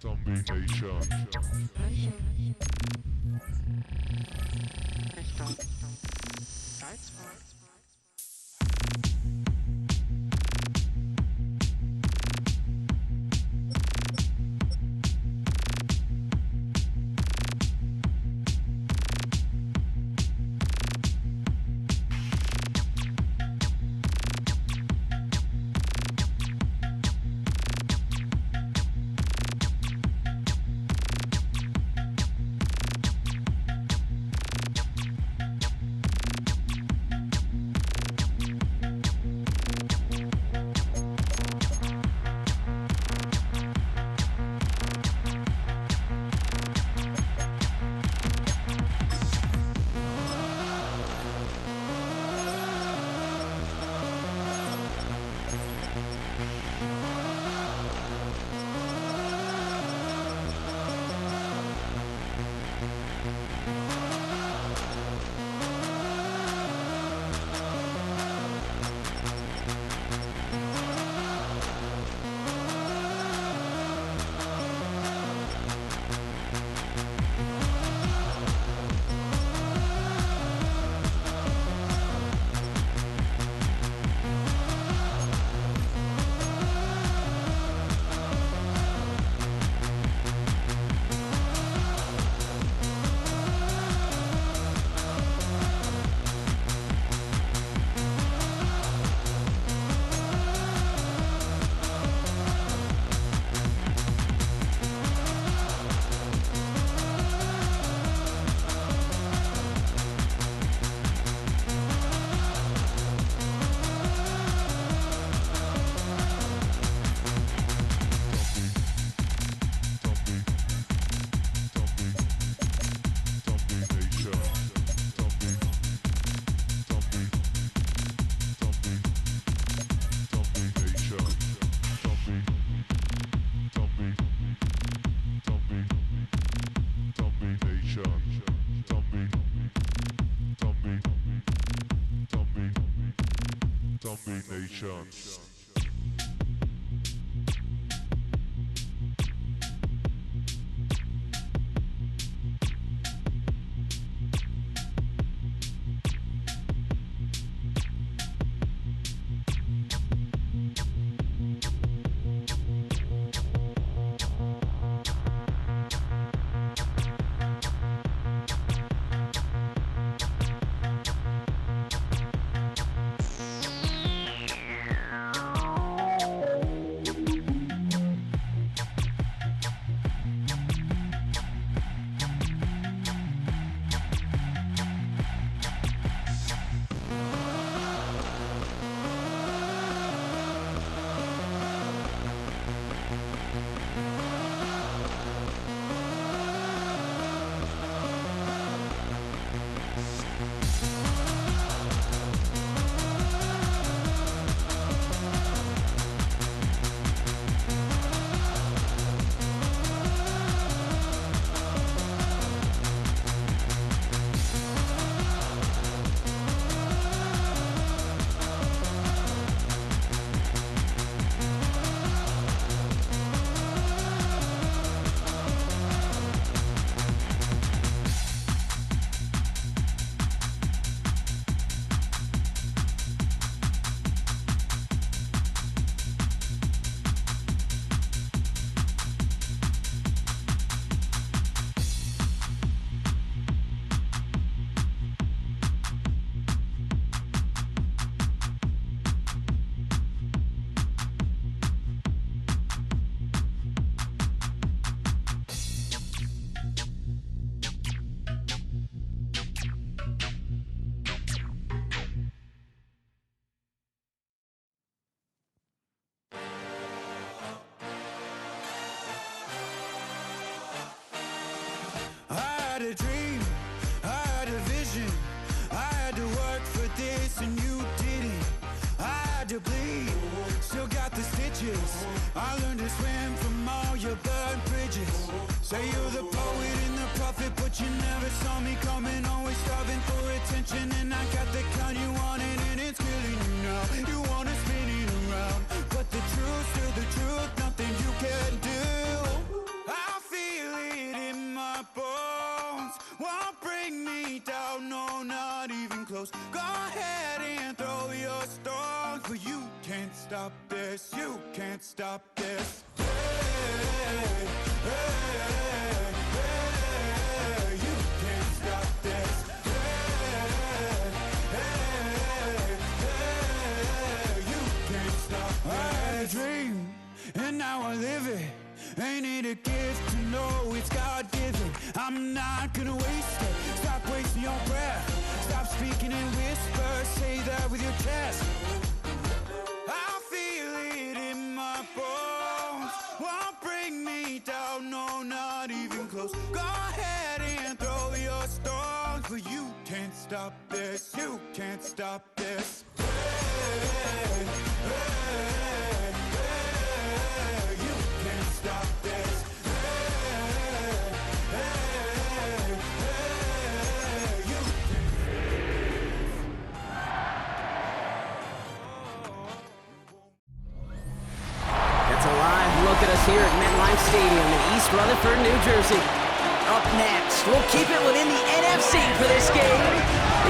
Richtung Salzburg. Nations. had a dream, I had a vision. I had to work for this and you didn't. I had to bleed, still got the stitches. I learned to swim from all your burned bridges. Say you're the poet and the prophet, but you never saw me coming. Always starving for attention, and I got the kind you wanted, and it's killing you now. You wanna spin it around, but the truth's still the truth, nothing you can do. I close. Go ahead and throw your stones, but you can't stop this. You can't stop this. Hey, hey, hey, you can't stop this. You can't stop this. I had a dream, and now I live it. Ain't it a gift to know it's God-given? I'm not gonna waste it. Stop wasting your breath. Stop speaking in whispers. Say that with your chest. I feel it in my bones. Won't bring me down, no, not even close. Go ahead and throw your stones, but you can't stop this. You can't stop this. Hey, hey, hey, you can't stop this. That's a live look at us here at MetLife Stadium in East Rutherford, New Jersey. Up next, we'll keep it within the NFC for this game.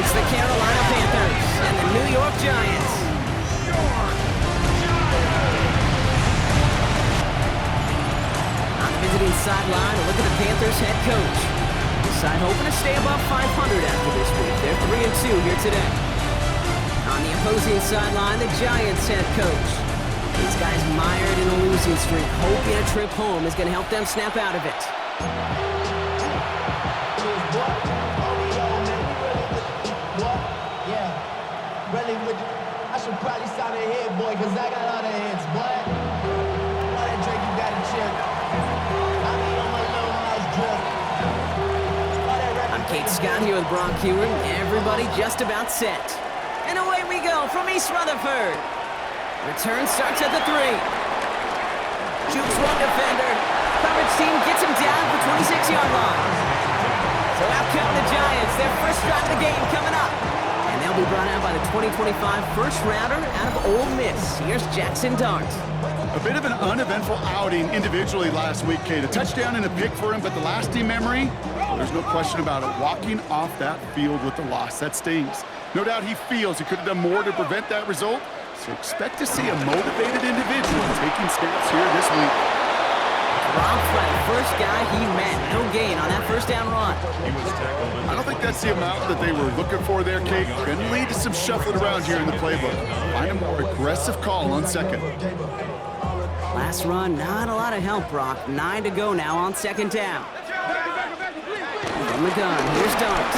It's the Carolina Panthers and the New York Giants. On the visiting sideline, a look at the Panthers head coach. The side hoping to stay above 500 after this week. They're 3-2 here today. On the opposing sideline, the Giants head coach. These guys mired in a losing streak, hoping a trip home is going to help them snap out of it. I should probably stop it here, boy, because I got other hits, boy. All that drink, you got to chill. I mean, on my little house drip. I'm Kate Scott here with Brock Hewitt. Everybody just about set. And away we go from East Rutherford. Return starts at the 3. Jukes one defender. Coverage team gets him down for 26-yard line. So out come the Giants. Their first drive of the game coming up. And they'll be brought out by the 2025 first-rounder out of Ole Miss. Here's Jackson Dart. A bit of an uneventful outing individually last week, Kate. A touchdown and a pick for him, but the lasting memory, well, there's no question about it. Walking off that field with the loss, that stings. No doubt he feels he could have done more to prevent that result. So expect to see a motivated individual taking snaps here this week. Dropped by the first guy he met. No gain on that first down run. I don't think that's the amount that they were looking for there, Kate. Can lead to some shuffling around here in the playbook. Find a more aggressive call on second. Last run, not a lot of help, Brock. 9 to go now on second down. From the gun, here's Dart.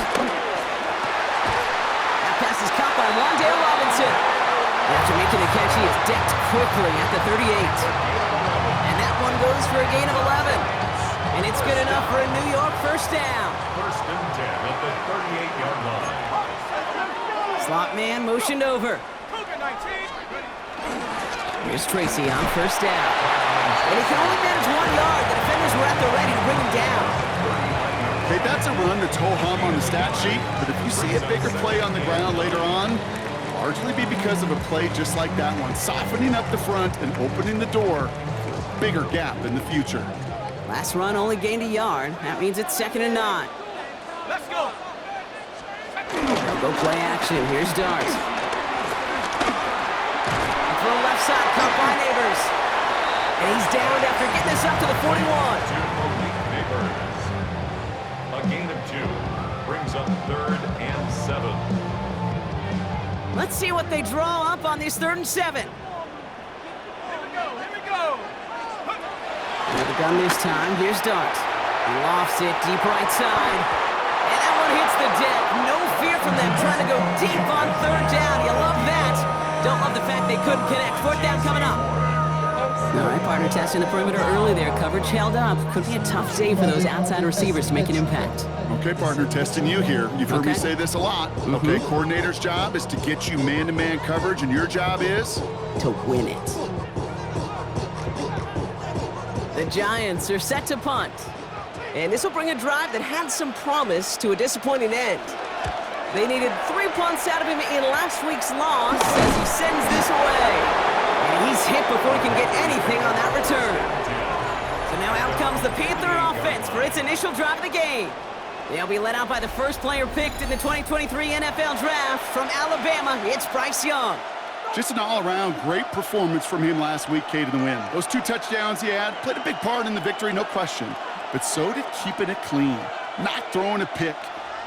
That pass is caught by Wandale Robinson. After making the catch, he is decked quickly at the 38. And that one goes for a gain of 11. And it's good enough for a New York first down. First and 10 at the 38-yard line. Slot man motioned over. Here's Tracy on first down. And he can only manage 1 yard. The defenders were at the ready to bring him down. Hey, that's a run that's ho-hum on the stat sheet, but if you see a bigger play on the ground later on, largely be because of a play just like that one, softening up the front and opening the door for a bigger gap in the future. Last run only gained a yard. That means it's 2nd and 9. Let's go. They'll go play action. Here's Dart. From the left side, caught by Neighbors. And he's downed after getting this up to the 41. A gain of 2 brings up 3rd and 7. Let's see what they draw up on this 3rd and 7. Here we go. With the gun this time, here's Dart. He lofts it deep right side. And that one hits the deck. No fear from them trying to go deep on 3rd down. You love that. Don't love the fact they couldn't connect. 4th down coming up. All right, partner, testing the perimeter early there. Coverage held up. Could be a tough day for those outside receivers to make an impact. Okay, partner, testing you here. You've heard me say this a lot. Okay, coordinator's job is to get you man-to-man coverage, and your job is? To win it. The Giants are set to punt. And this will bring a drive that had some promise to a disappointing end. They needed 3 punts out of him in last week's loss as he sends this away. And he's hit before he can get anything on that return. So now out comes the Panther offense for its initial drive of the game. They'll be led out by the first player picked in the 2023 NFL Draft from Alabama. It's Bryce Young. Just an all-around great performance from him last week, Kate, in the win. Those 2 touchdowns he had played a big part in the victory, no question. But so did keeping it clean, not throwing a pick.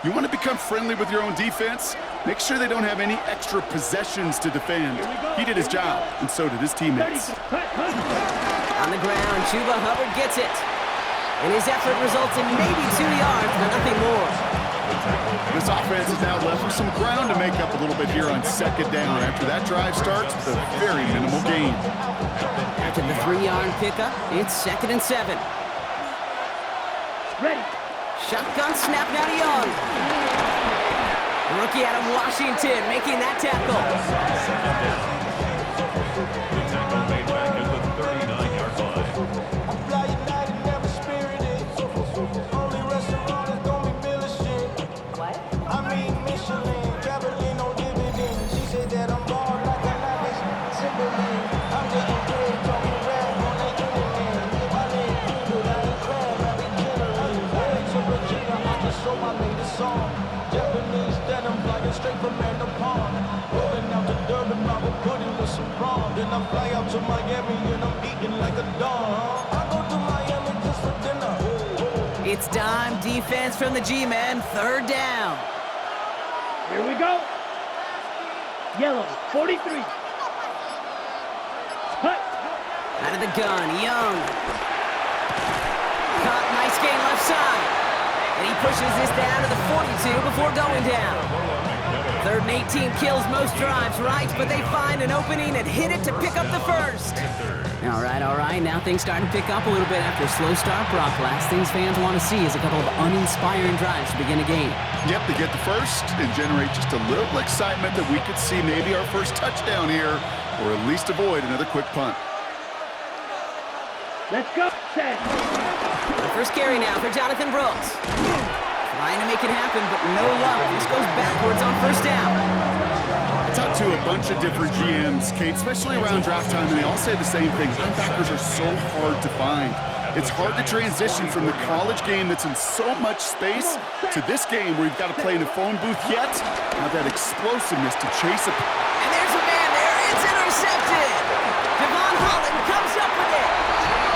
You want to become friendly with your own defense? Make sure they don't have any extra possessions to defend. He did his job, and so did his teammates. On the ground, Chuba Hubbard gets it. And his effort results in maybe 2 yards, but nothing more. This offense is now left with some ground to make up a little bit here on second down. After that drive starts with a very minimal gain. After the 3-yard pickup, it's 2nd and 7. Ready. Shotgun snap now to Young. The rookie out of Washington making that tackle. The tackle made back at the 39-yard line. I'm flying night and never spirited. Only restaurant is gonna be Miller shit. What? I mean Michelin, gambling on dividends. She said that I'm bald like a lavish Timberland. I'm getting paid, talking rap on the internet. My name Google, I ain't crab, I be killing. Hey, to Regina, I just sold my latest song. Japanese denim flying straight from Manapon. Rolling out to Durban, I will put in with some prawn. Then I fly out to Miami and I'm eating like a dog. I go to Miami just for dinner. It's dime defense from the G-men, 3rd down. Here we go. Yellow, 43. Cut. Out of the gun, Young. Caught, nice gain left side. And he pushes this down to the 42 before going down. 3rd and 18 kills most drives, right? But they find an opening and hit it to pick up the first. All right. Now things starting to pick up a little bit after a slow start, Brock. Last things fans want to see is a couple of uninspiring drives to begin a game. Yep, they get the first and generate just a little excitement that we could see maybe our first touchdown here, or at least avoid another quick punt. Let's go. Set. The first carry now for Jonathan Brooks. Trying to make it happen, but no luck. This goes backwards on 1st down. I talked to a bunch of different GMs, Kate, especially around draft time, and they all say the same thing. Linebackers are so hard to find. It's hard to transition from the college game that's in so much space to this game where you've got to play in a phone booth yet have that explosiveness to chase it. And there's a man there. It's intercepted. Devon Holland comes up with it.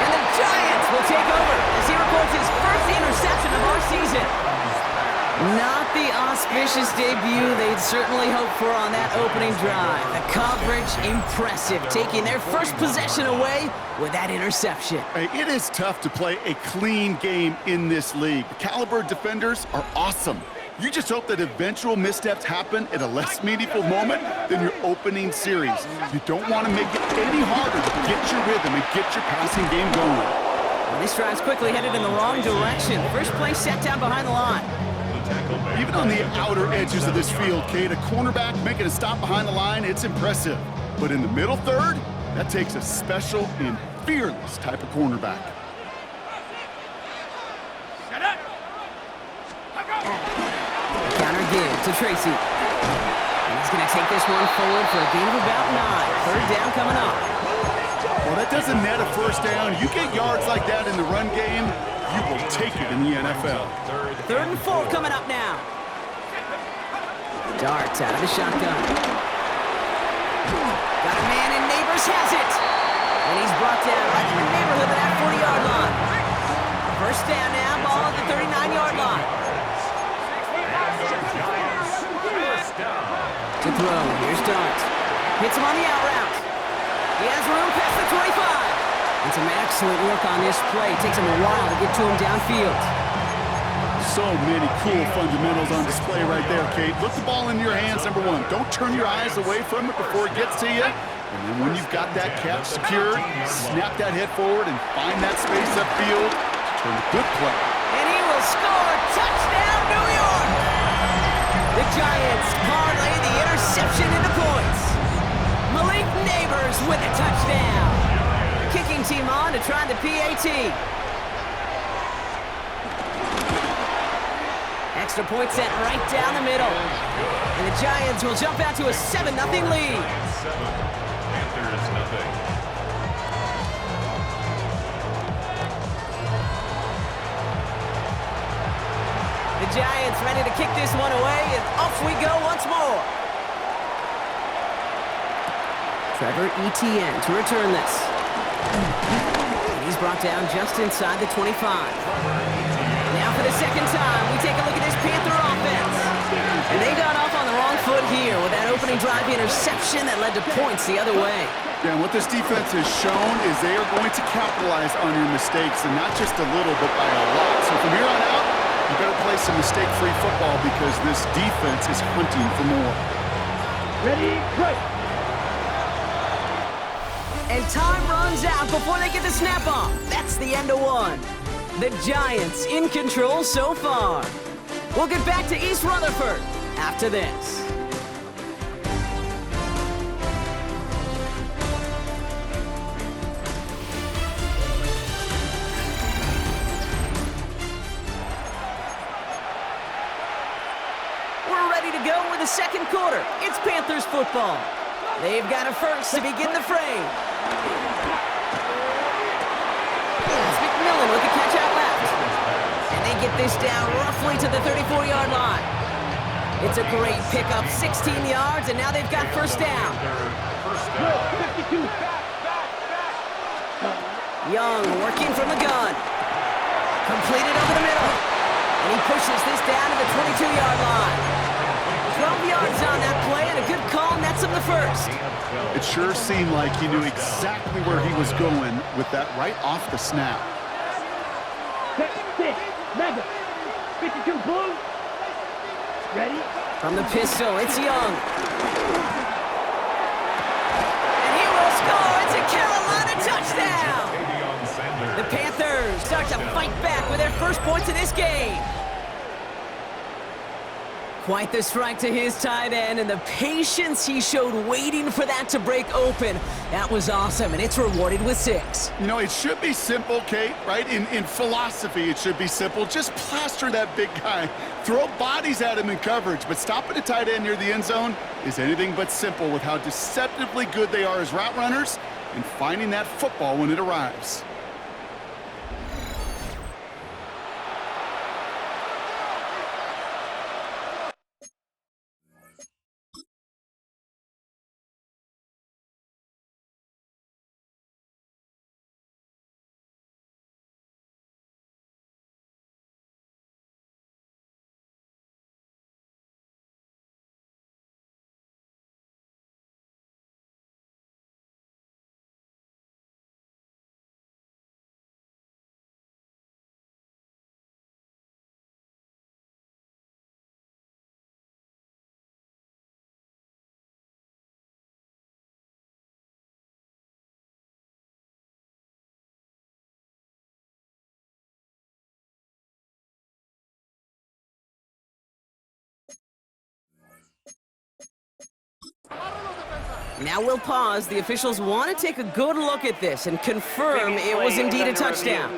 And the Giants will take over as he records his first interception of our season. Not the auspicious debut they'd certainly hoped for on that opening drive. The coverage, impressive, taking their first possession away with that interception. Hey, it is tough to play a clean game in this league. The caliber defenders are awesome. You just hope that eventual missteps happen at a less meaningful moment than your opening series. You don't want to make it any harder to get your rhythm and get your passing game going. Well, this drive's quickly headed in the wrong direction. First play set down behind the line. Even on the outer edges of this field, Kate, a cornerback making a stop behind the line, it's impressive. But in the middle third, that takes a special and fearless type of cornerback. Counter give to Tracy. And he's going to take this one forward for a gain of about 9. 3rd down coming up. Well, that doesn't net a first down. You get yards like that in the run game, you will take it in the NFL. 3rd and 4 coming up now. Darts out of the shotgun. Got a man in Neighbors, has it. And he's brought down right in the neighborhood of that 40-yard line. First down now, ball at the 39-yard line. To throw, here's Dart. Hits him on the out route. He has room past the 25. And some excellent work on this play. Takes him a while to get to him downfield. So many cool fundamentals on display right there, Kate. Look the ball in your hands, number one. Don't turn your eyes away from it before it gets to you. And then when you've got that catch secured, snap that head forward and find that space upfield. Turn a good play. And he will score. Touchdown, New York! The Giants parlay the interception into points. Malik Neighbors with a touchdown. Kicking team on to try the PAT. Extra point set right down the middle. And the Giants will jump out to a 7-0 lead. Panthers nothing. The The Giants ready to kick this one away, and off we go once more. Trevor Etienne to return this. And he's brought down just inside the 25. Now for the second time, we take a look at this Panther offense. And they got off on the wrong foot here with that opening drive interception that led to points the other way. Yeah, and what this defense has shown is they are going to capitalize on your mistakes, and not just a little, but by a lot. So from here on out, you better play some mistake-free football because this defense is hunting for more. Ready, right. And time runs out before they get the snap off. That's the end of one. The Giants in control so far. We'll get back to East Rutherford after this. We're ready to go with the second quarter. It's Panthers football. They've got a first to begin the frame. It's McMillan with the catch out left. And they get this down roughly to the 34-yard line. It's a great pickup, 16 yards, and now they've got first down. Young working from the gun. Completed over the middle. And he pushes this down to the 22-yard line. 12 yards on that play, and a good call nets him the first. It sure seemed like he knew exactly where he was going with that right off the snap. Six, mega, 52 blue. Ready? From the pistol, it's Young. And he will score. It's a Carolina touchdown. The Panthers start to fight back with their first points in this game. Quite the strike to his tight end, and the patience he showed waiting for that to break open. That was awesome, and it's rewarded with 6. You know, it should be simple, Kate, right? In philosophy, it should be simple. Just plaster that big guy. Throw bodies at him in coverage, but stopping a tight end near the end zone is anything but simple with how deceptively good they are as route runners and finding that football when it arrives. Now we'll pause. The officials want to take a good look at this and confirm it was indeed a touchdown.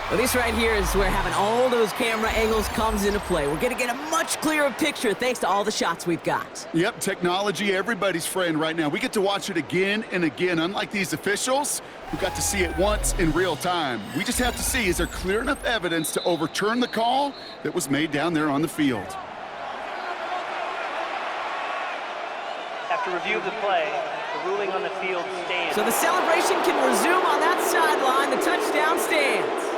Well, this right here is where having all those camera angles comes into play. We're going to get a much clearer picture thanks to all the shots we've got. Yep, technology, everybody's friend right now. We get to watch it again and again. Unlike these officials, who got to see it once in real time. We just have to see, is there clear enough evidence to overturn the call that was made down there on the field? After review of the play, the ruling on the field stands. So the celebration can resume on that sideline. The touchdown stands.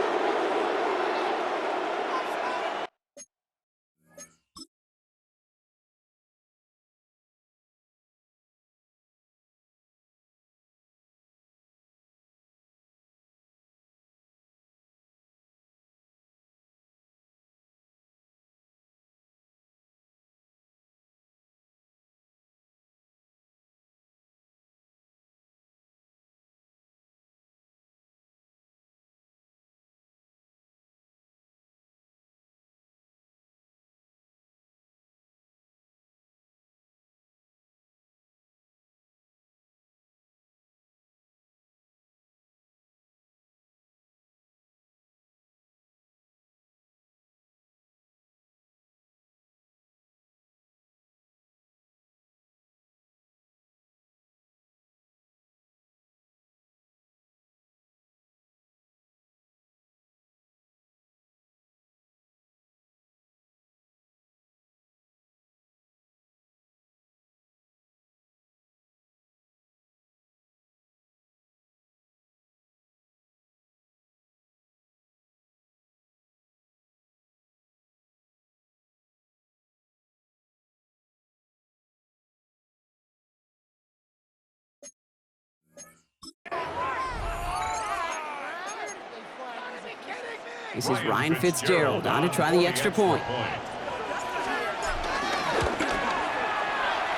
This is Ryan Fitzgerald on to try the extra point.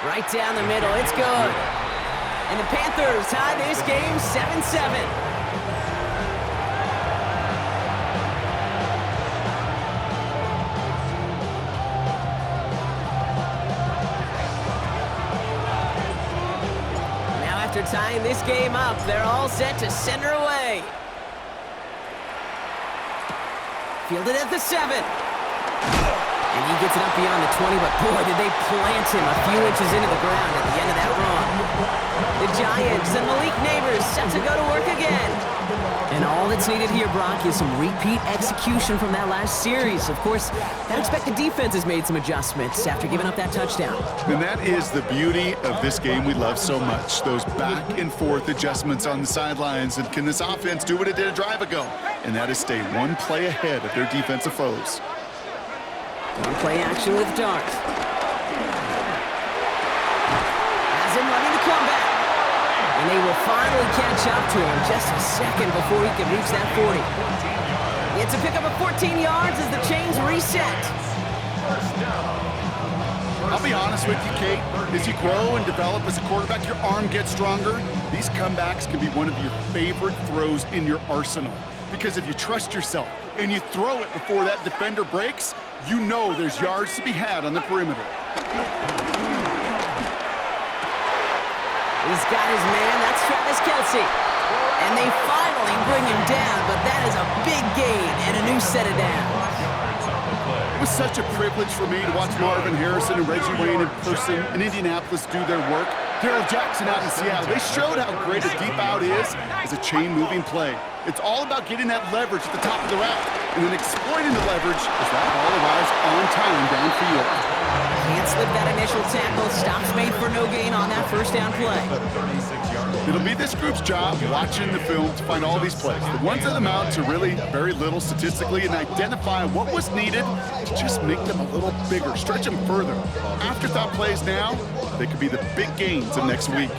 Right down the middle, it's good. And the Panthers tie this game 7-7. After tying this game up, they're all set to center away. Fielded at the 7. And he gets it up beyond the 20, but boy, did they plant him a few inches into the ground at the end of that run. The Giants and Malik Neighbors set to go to work again. And all that's needed here, Brock, is some repeat execution from that last series. Of course, I expect the defense has made some adjustments after giving up that touchdown. And that is the beauty of this game we love so much, those back and forth adjustments on the sidelines. And can this offense do what it did a drive ago? And that is stay one play ahead of their defensive foes. One play action with Dart. Has him running the comeback. And they will finally catch up to him just a second before he can reach that 40. It's a pickup of 14 yards as the chains reset. I'll be honest with you, Kate. As you grow and develop as a quarterback, your arm gets stronger. These comebacks can be one of your favorite throws in your arsenal. Because if you trust yourself and you throw it before that defender breaks, you know there's yards to be had on the perimeter. He's got his man, that's Travis Kelce. And they finally bring him down, but that is a big gain and a new set of downs. It was such a privilege for me to watch Marvin Harrison and Reggie Wayne in person in Indianapolis do their work. Darryl Jackson out in Seattle, they showed how great a deep out is as a chain-moving play. It's all about getting that leverage at the top of the route and then exploiting the leverage as that ball arrives on time downfield. Can't slip that initial tackle. Stops made for no gain on that first down play. It'll be this group's job watching the film to find all these plays. The ones that amount to really very little statistically and identify what was needed to just make them a little bigger, stretch them further. Afterthought plays now, they could be the big gains of next week.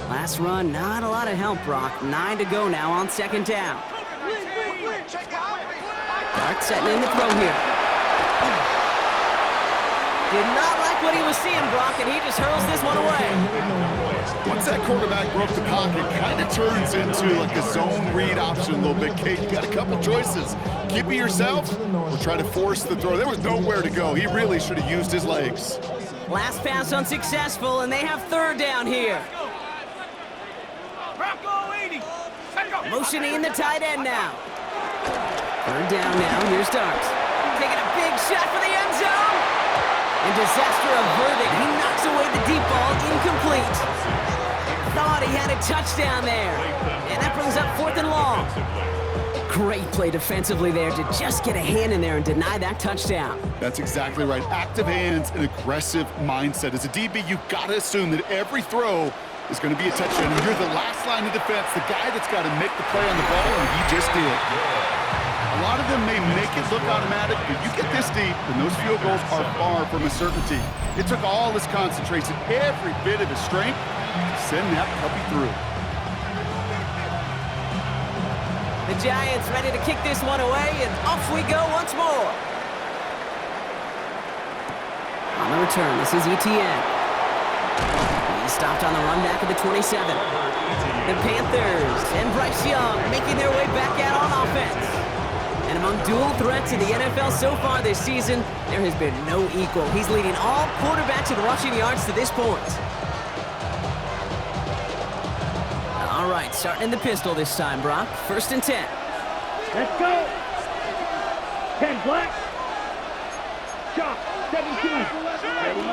Last run, not a lot of help, Brock. 9 to go now on second down. Dart setting in the throw here. Did not like what he was seeing, Brock, and he just hurls this one away. Once that quarterback broke the pocket, kind of turns into like a zone read option a little bit. Kate, you got a couple choices. Keep it yourself or try to force the throw. There was nowhere to go. He really should have used his legs. Last pass unsuccessful, and they have third down here. Motioning the tight end now. Third down now, here's Dart. Taking a big shot for the end zone. And disaster averted. He knocks away the deep ball, incomplete. Thought he had a touchdown there. And that brings up 4th and long. Great play defensively there to just get a hand in there and deny that touchdown. That's exactly right. Active hands and aggressive mindset. As a DB, you've got to assume that every throw is going to be a touchdown. And you're the last line of defense, the guy that's got to make the play on the ball, and he just did. A lot of them may make it look automatic, but you get this deep, and those field goals are far from a certainty. It took all his concentration, every bit of his strength, to send that puppy through. The Giants ready to kick this one away, and off we go once more. On the return, this is Etienne. He's stopped on the run back at the 27. The Panthers and Bryce Young making their way back out on offense. And among dual threats in the NFL so far this season, there has been no equal. He's leading all quarterbacks in rushing yards to this point. All right, starting in the pistol this time, Brock. 1st and 10. Let's go. 10 black. Chop. 17. Ready?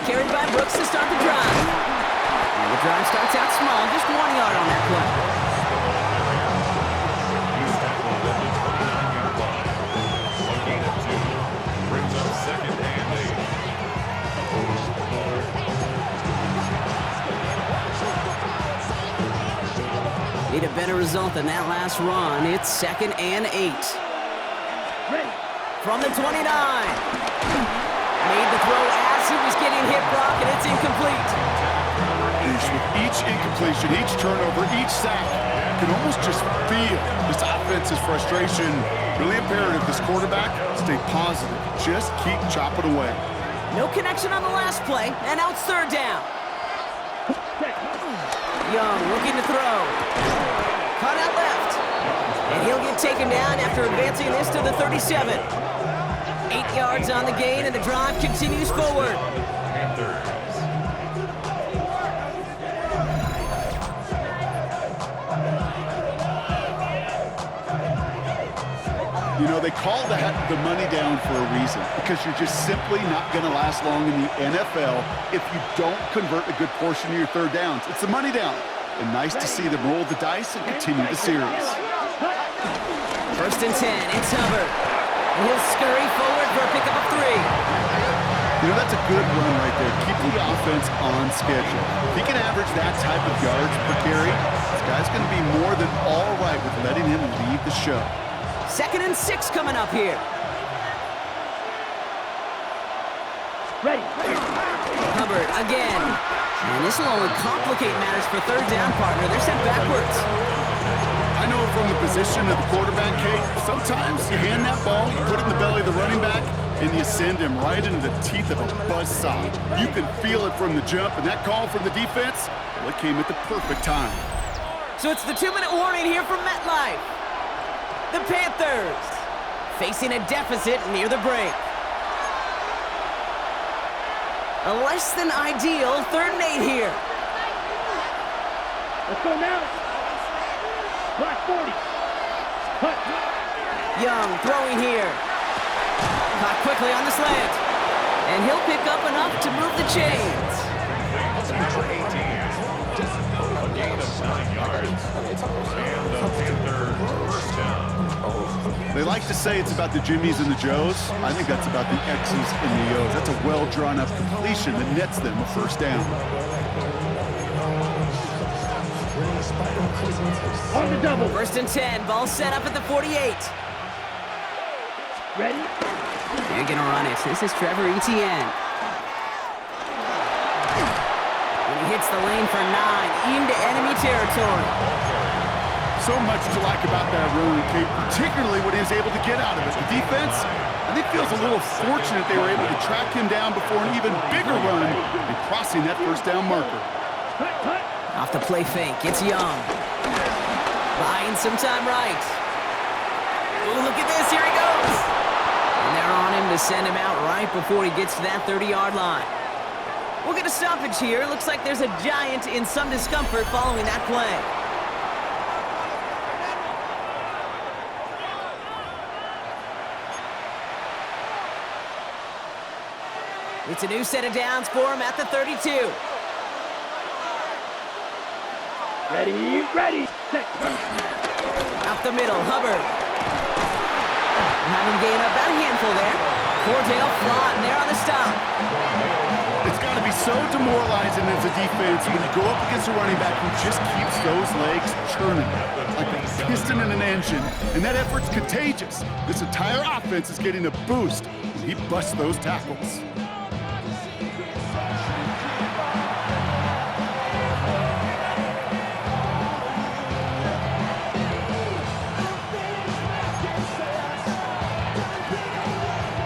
Carried by Brooks to start the drive. And the drive starts out small, just 1 yard on that play. Need a better result than that last run. It's 2nd and 8. Ready. From the 29. Made the throw as he was getting hit, Brock, and it's incomplete. With each incompletion, each turnover, each sack, can almost just feel this offense's frustration. Really imperative this quarterback stay positive. Just keep chopping away. No connection on the last play, and now it's third down. Young looking to throw. Caught out left. And he'll get taken down after advancing this to the 37. 8 yards on the gain, and the drive continues forward. Panthers. You know, they call the money down for a reason, because you're just simply not going to last long in the NFL if you don't convert a good portion of your third downs. It's the money down. And nice to see them roll the dice and continue the series. First and 10, it's Hubbard. And he'll scurry forward for a pickup of 3. You know, that's a good run right there. Keep the offense on schedule. If he can average that type of yards per carry, this guy's going to be more than all right with letting him lead the show. 2nd and 6 coming up here. Ready. Hubbard again. And this will only complicate matters for third down, partner. They're sent backwards. I know from the position of the quarterback, Kate, sometimes you hand that ball, you put it in the belly of the running back, and you send him right into the teeth of a buzzsaw. You can feel it from the jump, and that call from the defense, well, it came at the perfect time. So it's the 2-minute warning here from MetLife. The Panthers facing a deficit near the break. A less than ideal 3rd and 8 here. Let's go now. Black 40. Cut. Young throwing here. Caught quickly on the slant. And he'll pick up enough to move the chains. Number 18. A gain of 9 yards. And the Panthers first down. They like to say it's about the Jimmies and the Joes. I think that's about the X's and the O's. That's a well-drawn-up completion that nets them a first down. On the double. 1st and 10. Ball set up at the 48. Ready. They're going to run it. This is Trevor Etienne. And he hits the lane for 9 into enemy territory. So much to like about that run, Kate, particularly what he was able to get out of it. The defense, I think, feels a little fortunate they were able to track him down before an even bigger run and crossing that first down marker. Cut, cut. Off the play fake, it's Young. Buying some time right. Ooh, look at this, here he goes. And they're on him to send him out right before he gets to that 30-yard line. We'll get a stoppage here. Looks like there's a Giant in some discomfort following that play. It's a new set of downs for him at the 32. Ready, ready, set. Up the middle, Hubbard. Having gained about a handful there. Cordell flying there on the stop. It's got to be so demoralizing as a defense when you go up against a running back who just keeps those legs churning like a piston in an engine, and that effort's contagious. This entire offense is getting a boost when he busts those tackles.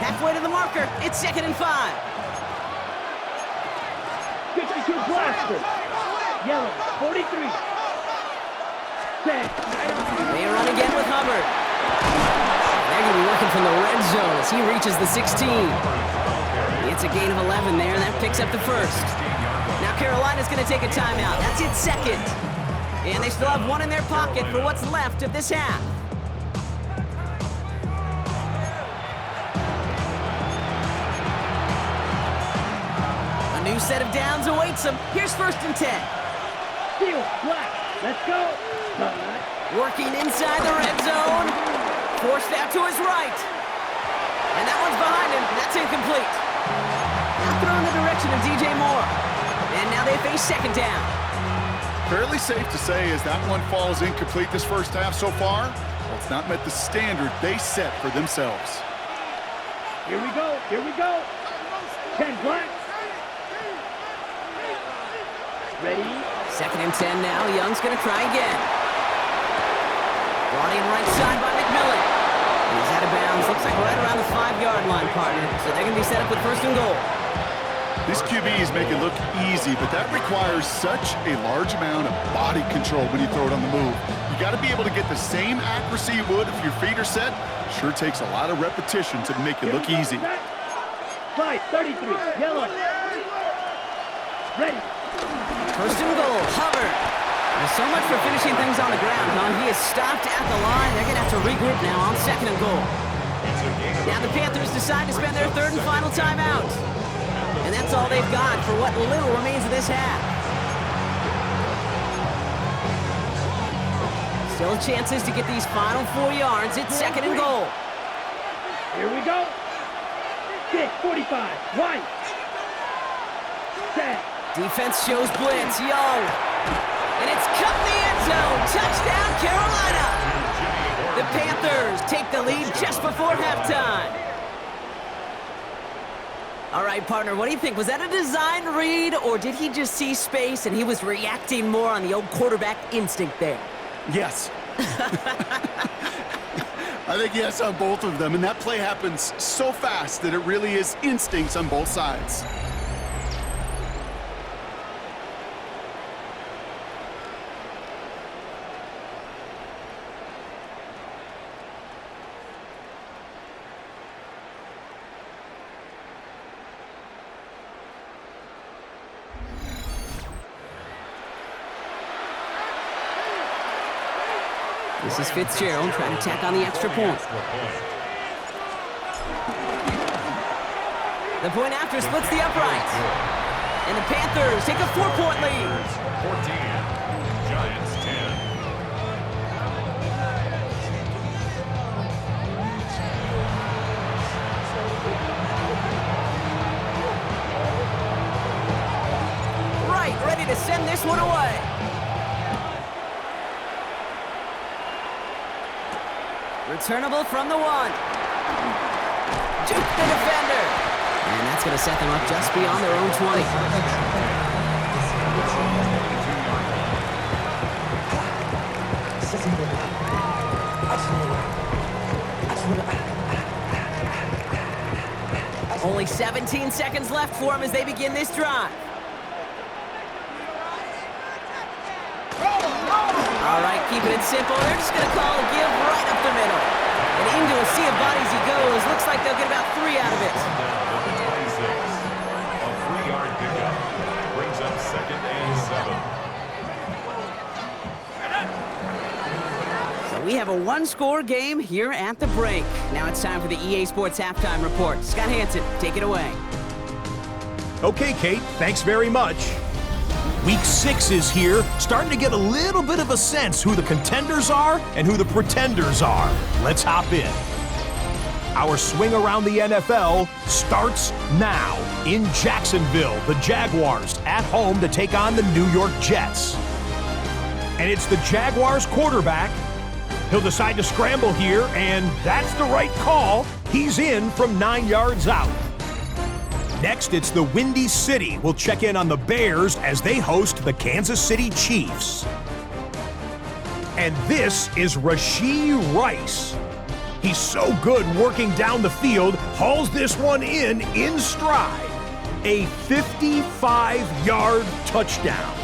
Halfway to the marker, it's 2nd and 5. 52 blaster. Yellow, 43. Set. They run again with Hubbard. They're going to be working from the red zone as he reaches the 16. It's a gain of 11 there, and that picks up the first. Now Carolina's going to take a timeout. That's its 2nd. And they still have one in their pocket for what's left of this half. New set of downs awaits them. Here's 1st and 10. Steel, black. Let's go. Working inside the red zone. Forced out to his right. And that one's behind him. That's incomplete. Now throw in the direction of DJ Moore. And now they face 2nd down. Fairly safe to say as that one falls incomplete this first half so far, well, it's not met the standard they set for themselves. Here we go. Here we go. 10 black. Ready. 2nd and 10 now. Young's going to try again. Brought in right side by McMillan. And he's out of bounds. Looks like right around the 5-yard line, partner. So they're going to be set up with first and goal. This QBs make it look easy, but that requires such a large amount of body control when you throw it on the move. You got to be able to get the same accuracy you would if your feet are set. Sure takes a lot of repetition to make it look easy. Slide, 33, yellow. Ready. First and goal, Hubbard. There's so much for finishing things on the ground, huh? He is stopped at the line. They're going to have to regroup now on second and goal. Now the Panthers decide to spend their third and final timeout. And that's all they've got for what little remains of this half. Still chances to get these final 4 yards. It's second and goal. Here we go. Kick, 45, wide. Set. Defense shows blitz, and it's cut in the end zone. Touchdown, Carolina. The Panthers take the lead just before halftime. All right, partner, what do you think? Was that a design read, or did he just see space and he was reacting more on the old quarterback instinct there? Yes. I think yes on both of them, and that play happens so fast that it really is instincts on both sides. This is Fitzgerald trying to tack on the extra point. The point after splits the uprights. And the Panthers take a 4-point lead. 14, Giants 10. Right, ready to send this one away. Returnable from the 1. Juke the defender. And that's going to set them up just beyond their own 20. Only 17 seconds left for them as they begin this drive. All right, keeping it simple. They're just going to call a give right up the middle. And into a sea of bodies he goes. Looks like they'll get about 3 out of it. 26. A 3-yard pickup brings up 2nd and 7. So we have a one-score game here at the break. Now it's time for the EA Sports Halftime Report. Scott Hansen, take it away. Okay, Kate, thanks very much. Week 6 is here, starting to get a little bit of a sense who the contenders are and who the pretenders are. Let's hop in. Our swing around the NFL starts now. In Jacksonville, the Jaguars at home to take on the New York Jets. And it's the Jaguars quarterback. He'll decide to scramble here, and that's the right call. He's in from 9 yards out. Next, it's the Windy City. We'll check in on the Bears as they host the Kansas City Chiefs. And this is Rashee Rice. He's so good working down the field, hauls this one in stride. A 55-yard touchdown.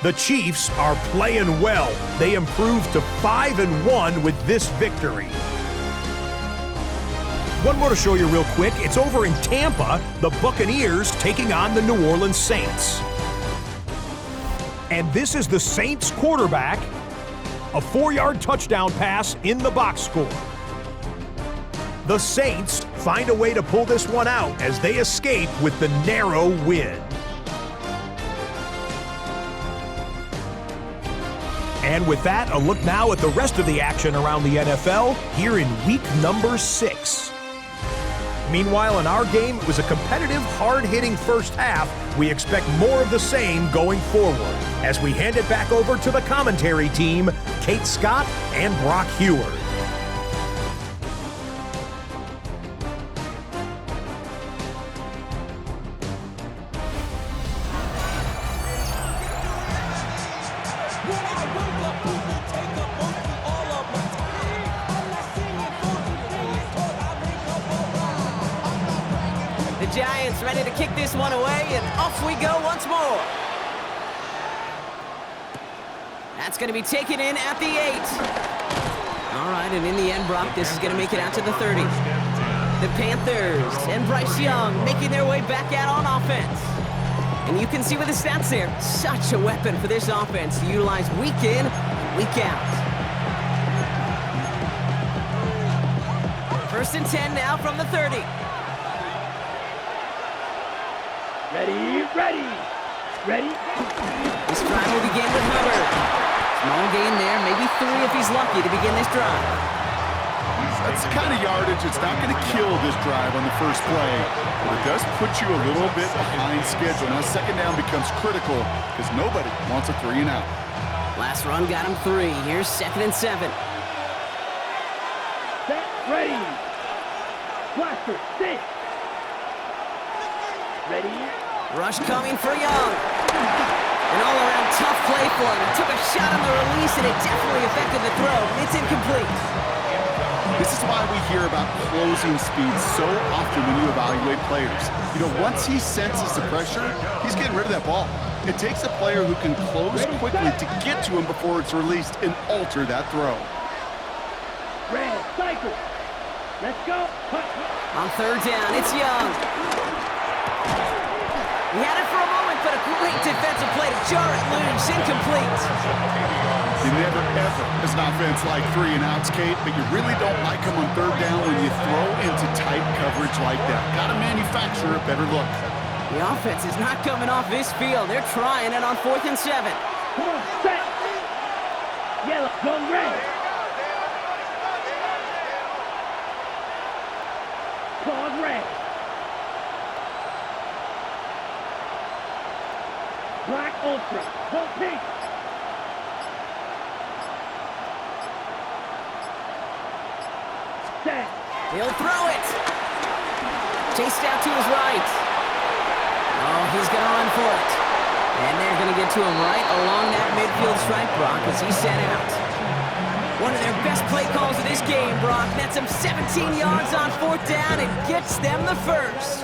The Chiefs are playing well. They improved to 5-1 with this victory. One more to show you real quick. It's over in Tampa, the Buccaneers taking on the New Orleans Saints. And this is the Saints quarterback. A 4-yard touchdown pass in the box score. The Saints find a way to pull this one out as they escape with the narrow win. And with that, a look now at the rest of the action around the NFL here in week number 6. Meanwhile, in our game, it was a competitive, hard-hitting first half. We expect more of the same going forward as we hand it back over to the commentary team, Kate Scott and Brock Heward. Giants ready to kick this one away, and off we go once more. That's going to be taken in at the 8. All right, and in the end, Brock, this is going to make it out to the 30. The Panthers and Bryce Young making their way back out on offense. And you can see with the stats there, such a weapon for this offense to utilize week in, week out. 1st and 10 now from the 30. Ready. This drive will begin with Hubbard. Small gain there, maybe 3 if he's lucky to begin this drive. That's the kind of yardage that's not going to kill this drive on the first play, but it does put you a little bit behind schedule. Now, 2nd down becomes critical because nobody wants a 3 and out. Last run got him 3. Here's 2nd and 7. Set, ready. Blaster, sit. Ready. Rush coming for Young. An all-around tough play for him. He took a shot on the release, and it definitely affected the throw. It's incomplete. This is why we hear about closing speed so often when you evaluate players. You know, once he senses the pressure, he's getting rid of that ball. It takes a player who can close quickly to get to him before it's released and alter that throw. Red, cycle. Let's go. On 3rd down, it's Young. He had it for a moment, but a great defensive play to jar it loose. Incomplete. You never, ever, as an offense, like 3 and outs, Kate, but you really don't like them on 3rd down when you throw into tight coverage like that. Got to manufacture a better look. The offense is not coming off this field. They're trying it on 4th and 7. Come on, set. Yellow, go red. Claws red. Black ultra, go pink. Set. He'll throw it. Chased out to his right. Oh, he's going to run for it. And they're going to get to him right along that midfield stripe, Brock, as he's sent out. One of their best play calls of this game, Brock. Nets them 17 yards on 4th down and gets them the first.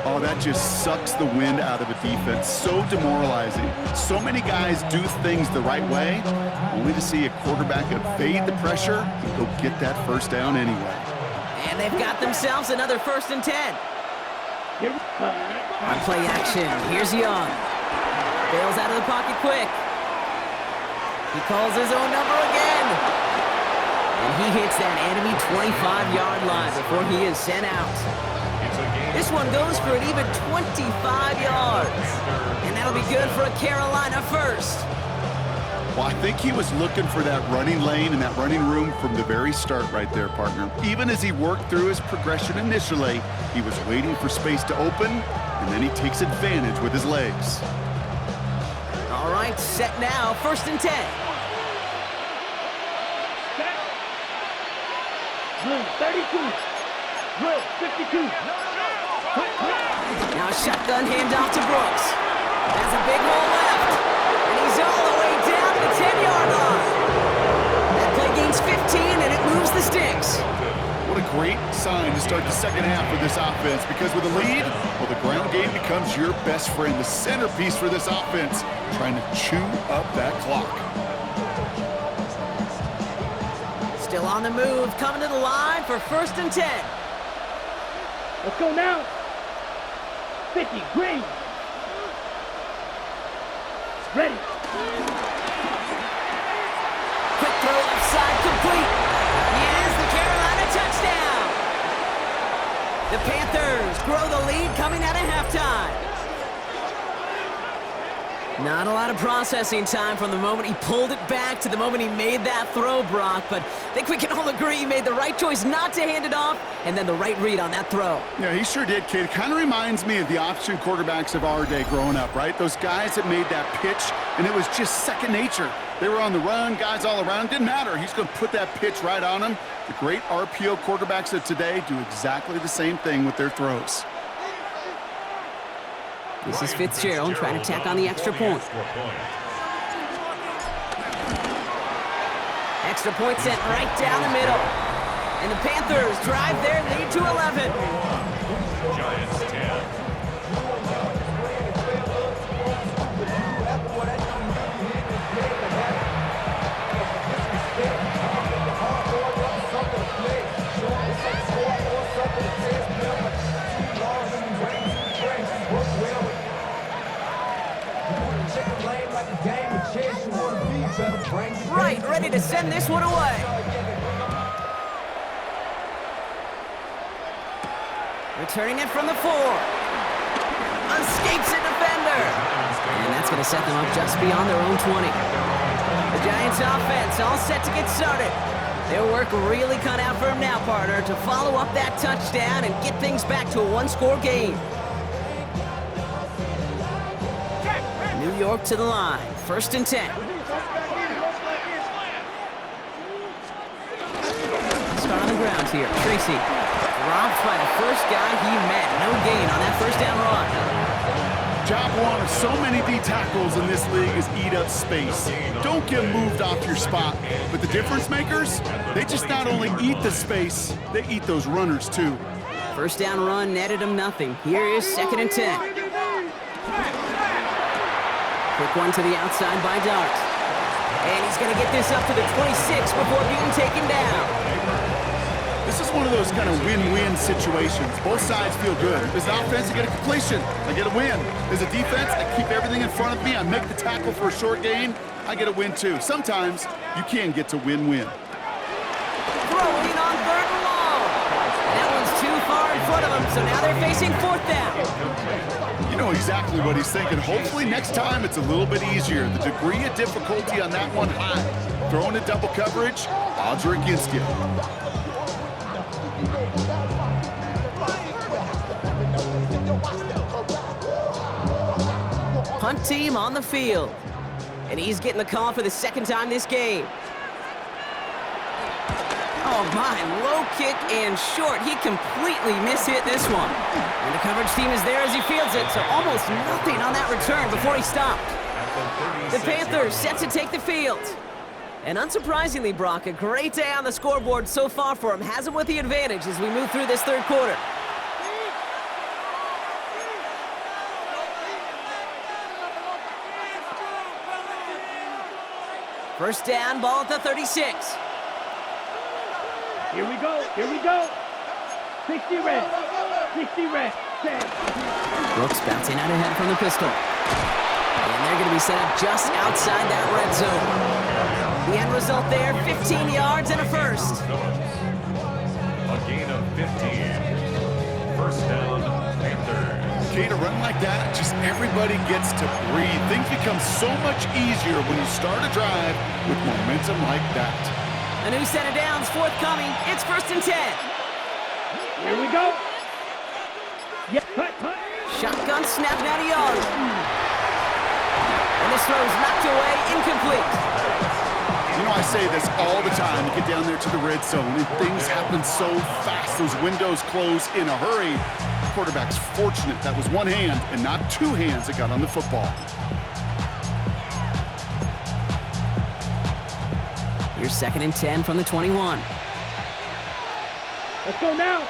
Oh, that just sucks the wind out of a defense. So demoralizing. So many guys do things the right way, only to see a quarterback evade the pressure and go get that 1st down anyway. And they've got themselves another 1st and 10. On play action, here's Young. Bails out of the pocket quick. He calls his own number again. And he hits that enemy 25-yard line before he is sent out. This one goes for an even 25 yards. And that'll be good for a Carolina first. Well, I think he was looking for that running lane and that running room from the very start right there, partner. Even as he worked through his progression initially, he was waiting for space to open, and then he takes advantage with his legs. All right, set now, 1st and 10. Blue, 32. Blue, 52. Now a shotgun handoff to Brooks. Has a big hole left. And he's all the way down to the 10-yard line. That play gains 15, and it moves the sticks. What a great sign to start the 2nd half for this offense, because with a lead, well, the ground game becomes your best friend, the centerpiece for this offense, trying to chew up that clock. Still on the move, coming to the line for 1st and 10. Let's go now. 50, green. Ready. Quick throw left side, complete. Here's the Carolina touchdown. The Panthers grow the lead coming out of halftime. Not a lot of processing time from the moment he pulled it back to the moment he made that throw, Brock, but I think we can all agree he made the right choice not to hand it off, and then the right read on that throw. Yeah, he sure did, kid. It kind of reminds me of the option quarterbacks of our day growing up, right? Those guys that made that pitch, and it was just second nature. They were on the run, guys all around. Didn't matter. He's going to put that pitch right on them. The great RPO quarterbacks of today do exactly the same thing with their throws. This is Fitzgerald trying to tack on the extra point. Extra point sent right down the middle. And the Panthers drive their lead to 11. Giants 10. Right, ready to send this one away. Returning it from the 4. Escapes a defender. And that's going to set them up just beyond their own 20. The Giants offense all set to get started. Their work really cut out for them now, partner, to follow up that touchdown and get things back to a one-score game. New York to the line. 1st and 10. Start on the ground here. Tracy dropped by the first guy he met. No gain on that 1st down run. Job one of so many D tackles in this league is eat up space. Don't get moved off your spot. But the difference makers, they just not only eat the space, they eat those runners too. 1st down run netted him nothing. Here is 2nd and 10. Quick one to the outside by Dart. And he's going to get this up to the 26 before being taken down. This is one of those kind of win-win situations. Both sides feel good. As an offense, I get a completion. I get a win. As a defense, I keep everything in front of me. I make the tackle for a short gain. I get a win too. Sometimes you can get to win-win. Throwing on 3rd and long. That one's too far in front of him, so now they're facing 4th down. You know exactly what he's thinking. Hopefully next time it's a little bit easier. The degree of difficulty on that one high. Throwing in double coverage, odds are against you. Punt team on the field. And he's getting the call for the 2nd time this game. Oh my, low kick and short. He completely mishit this one. And the coverage team is there as he fields it, so almost nothing on that return before he stopped. The Panthers set to take the field. And unsurprisingly, Brock, a great day on the scoreboard so far for him. Has him with the advantage as we move through this 3rd quarter. First down, ball at the 36. Here we go. Here we go. 60 red. 60 red. Brooks bouncing out ahead from the pistol. And they're going to be set up just outside that red zone. The end result there, 15 yards and a first. A gain of 15. 1st down, Panthers. Okay, to run like that, just everybody gets to breathe. Things become so much easier when you start a drive with momentum like that. A new set of downs forthcoming. It's 1st and 10. Here we go. Yeah, cut. Shotgun snap, now to Young. And this throw's knocked away, incomplete. You know, I say this all the time. You get down there to the red zone, and things happen so fast. Those windows close in a hurry. The quarterback's fortunate that was one hand and not 2 hands that got on the football. Here's 2nd and 10 from the 21. Let's go now.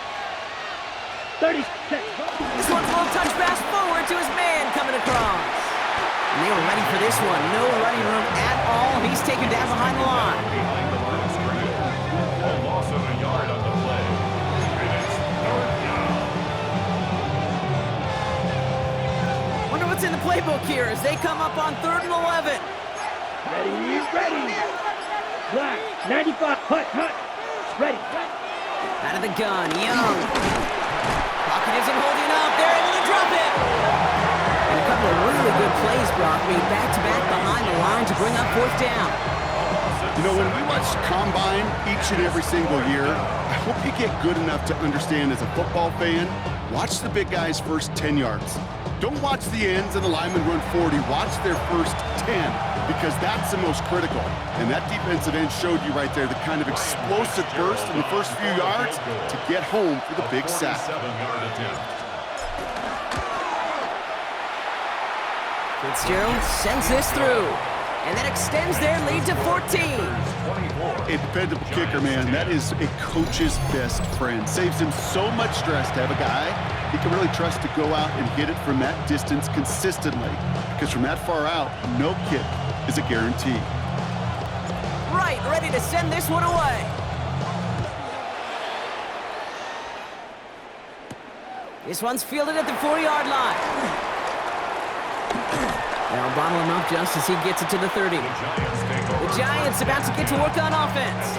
30 seconds. This one's a little touch pass forward to his man coming across. And they were ready for this one. No running room at all. He's taken down behind the line. Behind the line of scrimmage. A loss of a yard on the play. And it's 3rd down. Wonder what's in the playbook here as they come up on 3rd and 11. Ready. Black, 95, hut. Ready. Out of the gun, Young. Pocket isn't holding up. They're able to drop it. And a couple of really good plays, Brock, made back-to-back behind the line to bring up 4th down. You know, when we watch Combine each and every single year, I hope you get good enough to understand as a football fan, watch the big guys' first 10 yards. Don't watch the ends and the linemen run 40. Watch their first 10, because that's the most critical. And that defensive end showed you right there the kind of explosive burst in the first few yards to get home for the big sack. 47-yard attempt. Fitzgerald sends this through. and that extends their lead to 14. A dependable kicker, man. That is a coach's best friend. Saves him so much stress to have a guy he can really trust to go out and hit it from that distance consistently. Because from that far out, no kick is a guarantee. Right, ready to send this one away. This one's fielded at the 4-yard line. They'll bottle him up just as he gets it to the 30. The Giants about to get to work on offense.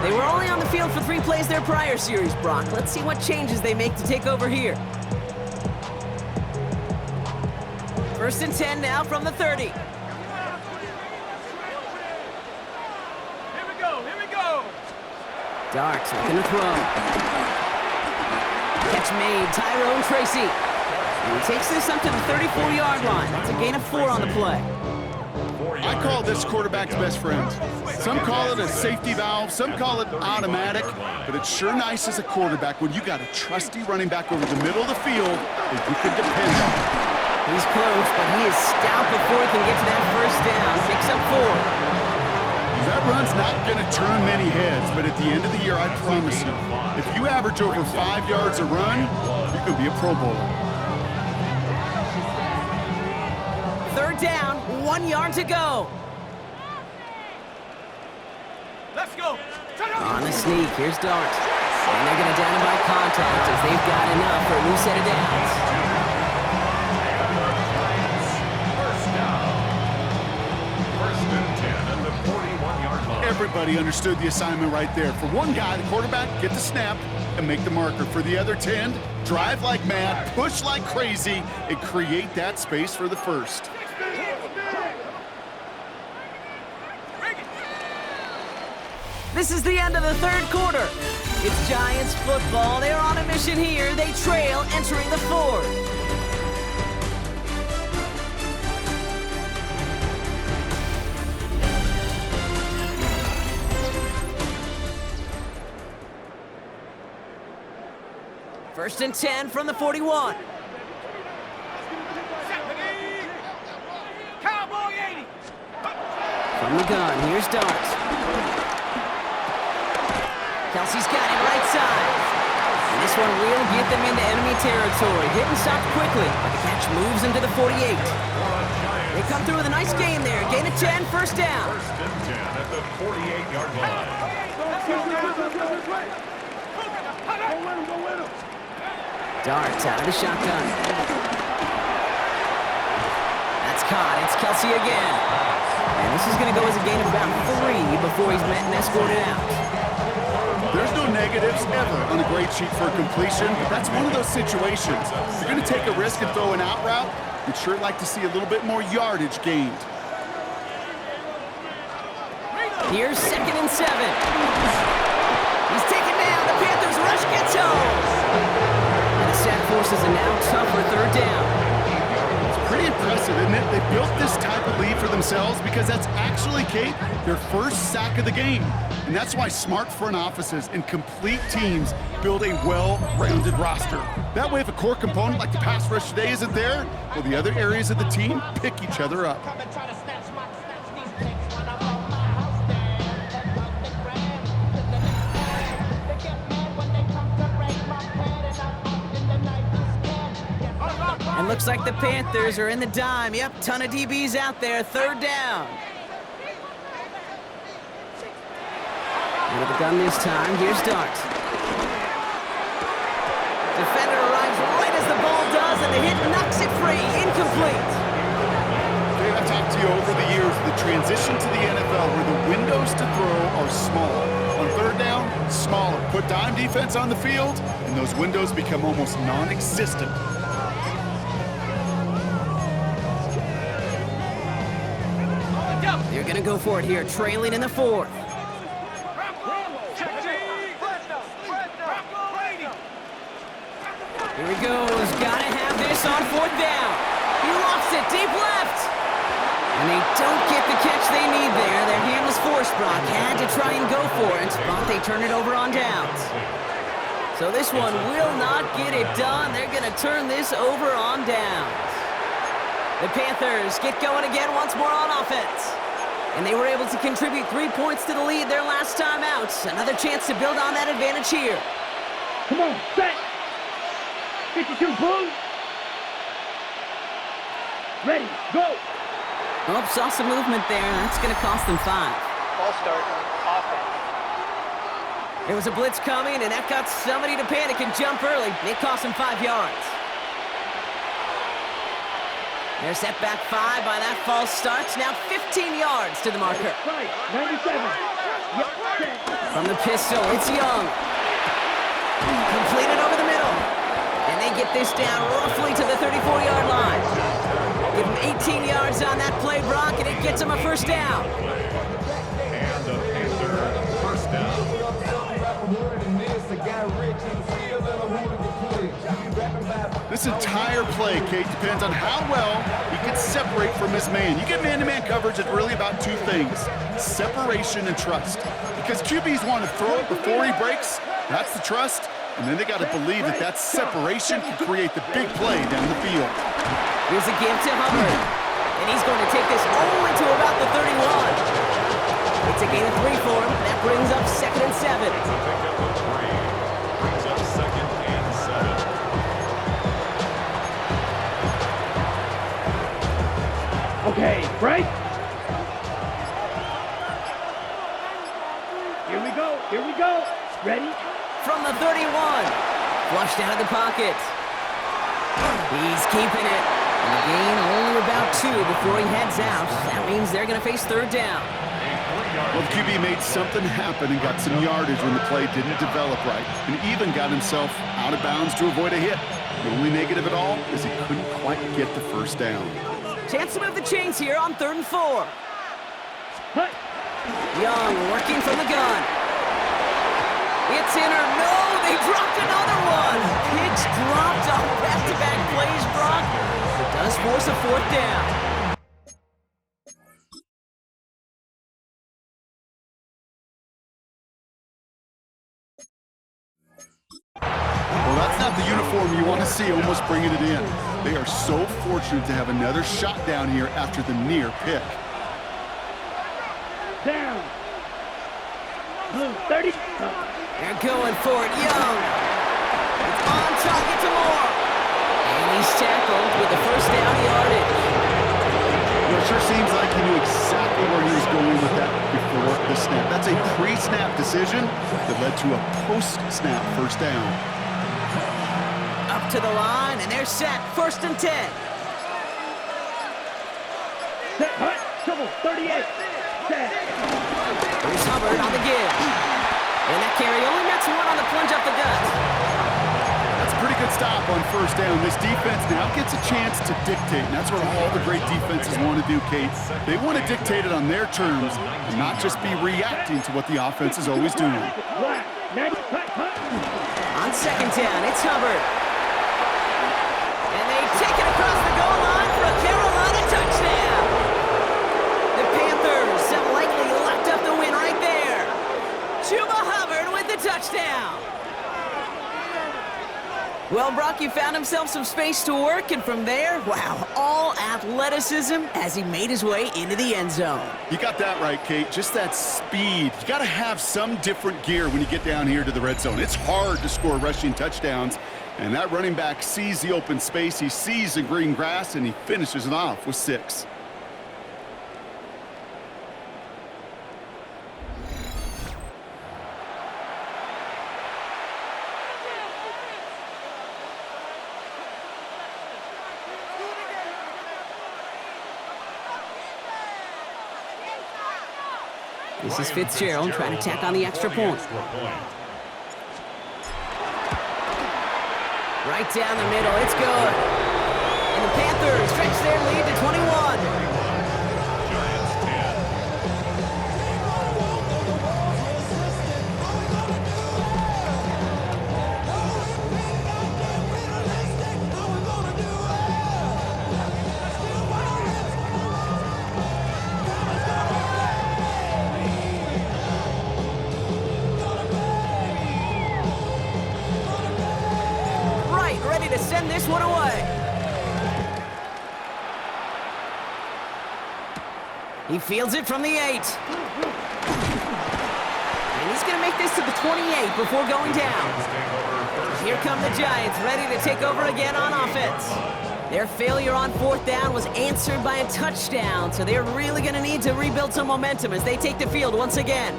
They were only on the field for 3 plays their prior series, Brock. Let's see what changes they make to take over here. 1st and 10 now from the 30. Here we go. Darts looking to throw. Catch made, Tyrone Tracy. And he takes this up to the 34-yard line. That's a gain of 4 on the play. I call this quarterback's best friend. Some call it a safety valve, some call it automatic, but it's sure nice as a quarterback when you got a trusty running back over the middle of the field that you can depend on. He's close, but he is stout before he can get to that 1st down. Picks up 4. That run's not going to turn many heads, but at the end of the year, I promise you, if you average over 5 yards a run, you could be a Pro Bowler. 3rd down, 1 yard to go. Let's go. On the sneak, here's Dart. And they're going to down him by contact as they've got enough for a new set of downs. Everybody understood the assignment right there. For one guy, the quarterback, get the snap and make the marker. For the other 10, drive like mad, push like crazy, and create that space for the 1st. This is the end of the 3rd quarter. It's Giants football. They're on a mission here. They trail entering the 4th. First and 10 from the 41. Cowboy 80. From the gun, here's Dart. Kelsey's got it right side. And this one will get them into enemy territory. Hit and stop quickly, but the catch moves him to the 48. They come through with a nice gain there. Gain of 10, 1st down. 1st and 10 at the 48-yard line. Darts out of the shotgun. That's caught. It's Kelsey again. And this is going to go as a gain of about 3 before he's met and escorted out. There's no negatives ever on a grade sheet for completion, but that's one of those situations. If you're going to take a risk and throw an out route, you'd sure like to see a little bit more yardage gained. Here's 2nd and 7. He's taken down. The Panthers rush gets home. And the set forces a now tougher 3rd down. It's pretty impressive, isn't it? They built this type of lead for themselves because that's actually, Kate, their 1st sack of the game. And that's why smart front offices and complete teams build a well-rounded roster. That way, if a core component like the pass rush today isn't there, well, the other areas of the team pick each other up. And looks like the Panthers are in the dime. Yep, ton of DBs out there. 3rd down. With the gun this time, here's Dart. Defender arrives right as the ball does, and the hit knocks it free. Incomplete. Dave, I've talked to you over the years, the transition to the NFL where the windows to throw are small. On 3rd down, smaller. Put dime defense on the field, and those windows become almost non-existent. They're going to go for it here, trailing in the 4th. Here he goes. Gotta have this on 4th down. He lofts it deep left. And they don't get the catch they need there. Their hand was forced, Brock. Had to try and go for it, but they turn it over on downs. So this one will not get it done. They're going to turn this over on downs. The Panthers get going again once more on offense. And they were able to contribute 3 points to the lead their last time out. Another chance to build on that advantage here. Come on, set. 52, boom. Ready, go. Oh, saw some movement there. That's going to cost them 5. Ball start, offense. There was a blitz coming, and that got somebody to panic and jump early. It cost them 5 yards. They're set back 5 by that false start. Now 15 yards to the marker. Right, 97. Yep, set. From the pistol, it's Young. Completed over the middle. And they get this down roughly to the 34-yard line. Give them 18 yards on that play, Brock, and it gets them a first down. And the Panther first down. This entire play, Kate, depends on how well he can separate from his man. You get man-to-man coverage, it's really about 2 things, separation and trust. Because QBs want to throw it before he breaks, that's the trust, and then they got to believe that that separation can create the big play down the field. Here's a give to Hubbard, and he's going to take this all the way to about the 31. It's a gain of 3 for him. That brings up 2nd and 7. It's a pickup of 3. Brings up 2nd and 7. Okay, right? Here we go. Ready? From the 31. Flushed out of the pocket. He's keeping it. And the gain only about 2 before he heads out. That means they're going to face 3rd down. Well, the QB made something happen and got some yardage when the play didn't develop right, and even got himself out of bounds to avoid a hit. The only negative at all is he couldn't quite get the first down. Chance to move the chains here on 3rd and 4. Hut. Young working from the gun. It's in or no, they dropped another one. Pitch dropped on back-to-back plays, Brock. It does force a 4th down. Well, that's not the uniform you want to see almost bringing it in. They are so fortunate to have another shot down here after the near pick. Down. Blue 30. They're going for it. Young. It's on target to Moore. And he's tackled with the first down yardage. Well, it sure seems like he knew exactly where he was going with that before the snap. That's a pre-snap decision that led to a post-snap first down. Up to the line, and they're set. 1st and 10. Set, hut, trouble, 38. Set. Here's Hubbard on the give. And that carry only nets 1 on the plunge up the gut. That's a pretty good stop on first down. This defense now gets a chance to dictate, and that's what all the great defenses want to do, Kate. They want to dictate it on their terms and not just be reacting to what the offense is always doing. On 2nd down, it's Hubbard. And they take it across the goal line for a Carolina touchdown. The Panthers have likely locked up the win right there. Chuba Hubbard with the touchdown. Well, Brock, he found himself some space to work, and from there, wow, all athleticism as he made his way into the end zone. You got that right, Kate. Just that speed. You got to have some different gear when you get down here to the red zone. It's hard to score rushing touchdowns, and that running back sees the open space, he sees the green grass, and he finishes it off with 6. This is Fitzgerald trying to tack on the extra point. Right down the middle, it's good. And the Panthers stretch their lead to 21. Ready to send this one away. He fields it from the 8. And he's going to make this to the 28 before going down. Here come the Giants, ready to take over again on offense. Their failure on 4th down was answered by a touchdown, so they're really going to need to rebuild some momentum as they take the field once again.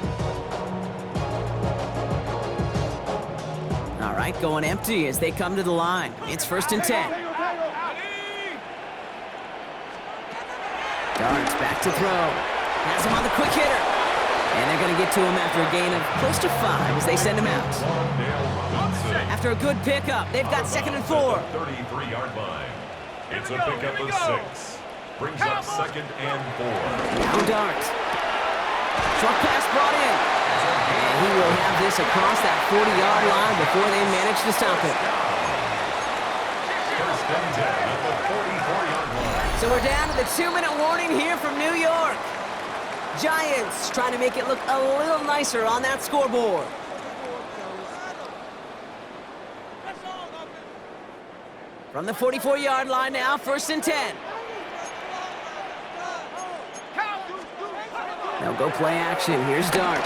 All right, going empty as they come to the line. It's 1st and 10. Darts back to throw. Has him on the quick hitter. And they're going to get to him after a gain of close to 5 as they send him out. After a good pickup, they've got 2nd and 4. 33-yard line. It's a pickup of 6. Brings up 2nd and 4. Now Dart. Short pass brought in. And he will have this across that 40-yard line before they manage to stop it. 1st and 10 at the 44-yard line. So we're down to the 2-minute warning here from New York. Giants trying to make it look a little nicer on that scoreboard. From the 44-yard line now, 1st and 10. They'll go play action. Here's Dart.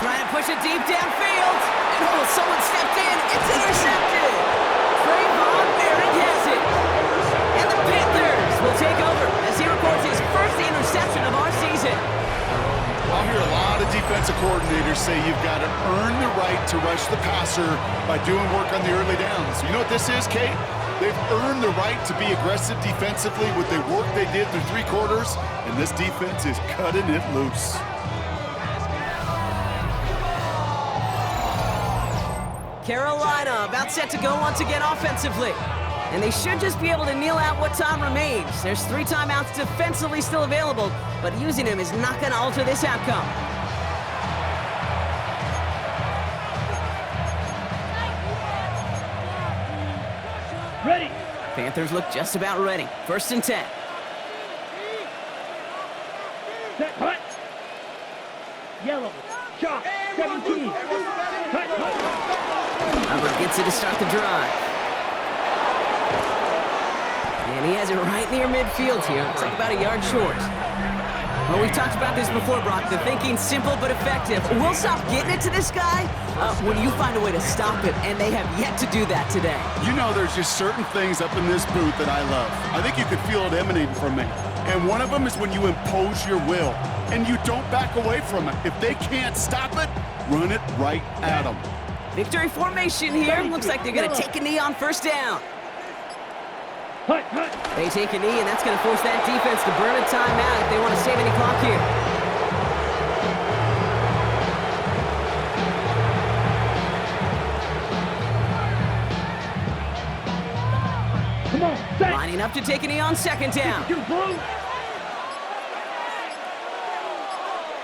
Trying to push it deep downfield. And oh, someone stepped in. It's intercepted. Trayvon Merrick has it. And the Panthers will take over as he records his first interception of our season. I'll hear a lot of defensive coordinators say you've got to earn the right to rush the passer by doing work on the early downs. You know what this is, Kate? They've earned the right to be aggressive defensively with the work they did through 3 quarters, and this defense is cutting it loose. Carolina about set to go once again offensively. And they should just be able to kneel out what time remains. There's 3 timeouts defensively still available, but using them is not going to alter this outcome. Ready. Panthers look just about ready. 1st and 10. Set, hut. Yellow. Chalk. 17. Hut. Hubbard gets it to start the drive. And he has it right near midfield here. It's like about a yard short. Well, we've talked about this before, Brock. The thinking's simple but effective. We'll stop getting it to this guy when you find a way to stop it, and they have yet to do that today. You know, there's just certain things up in this booth that I love. I think you could feel it emanating from me. And one of them is when you impose your will, and you don't back away from it. If they can't stop it, run it right at them. Victory formation here. Looks like they're going to take a knee on 1st down. Hut, hut. They take a knee, and that's going to force that defense to burn a timeout if they want to save any clock here. Come on, set. Lining up to take a knee on 2nd down. You blue.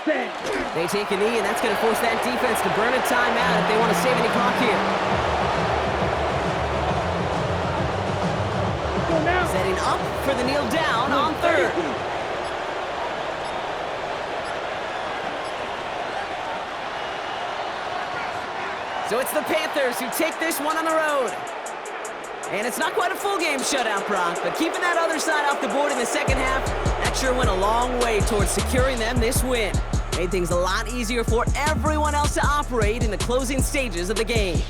Set. They take a knee, and that's going to force that defense to burn a timeout if they want to save any clock here. Setting up for the kneel down on 3rd. So it's the Panthers who take this one on the road. And it's not quite a full game shutout, Brock, but keeping that other side off the board in the 2nd half, that sure went a long way towards securing them this win. Made things a lot easier for everyone else to operate in the closing stages of the game.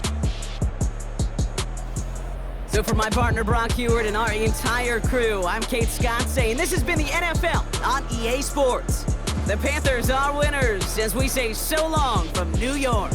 So for my partner, Brock Heward, and our entire crew, I'm Kate Scott saying this has been the NFL on EA Sports. The Panthers are winners as we say so long from New York.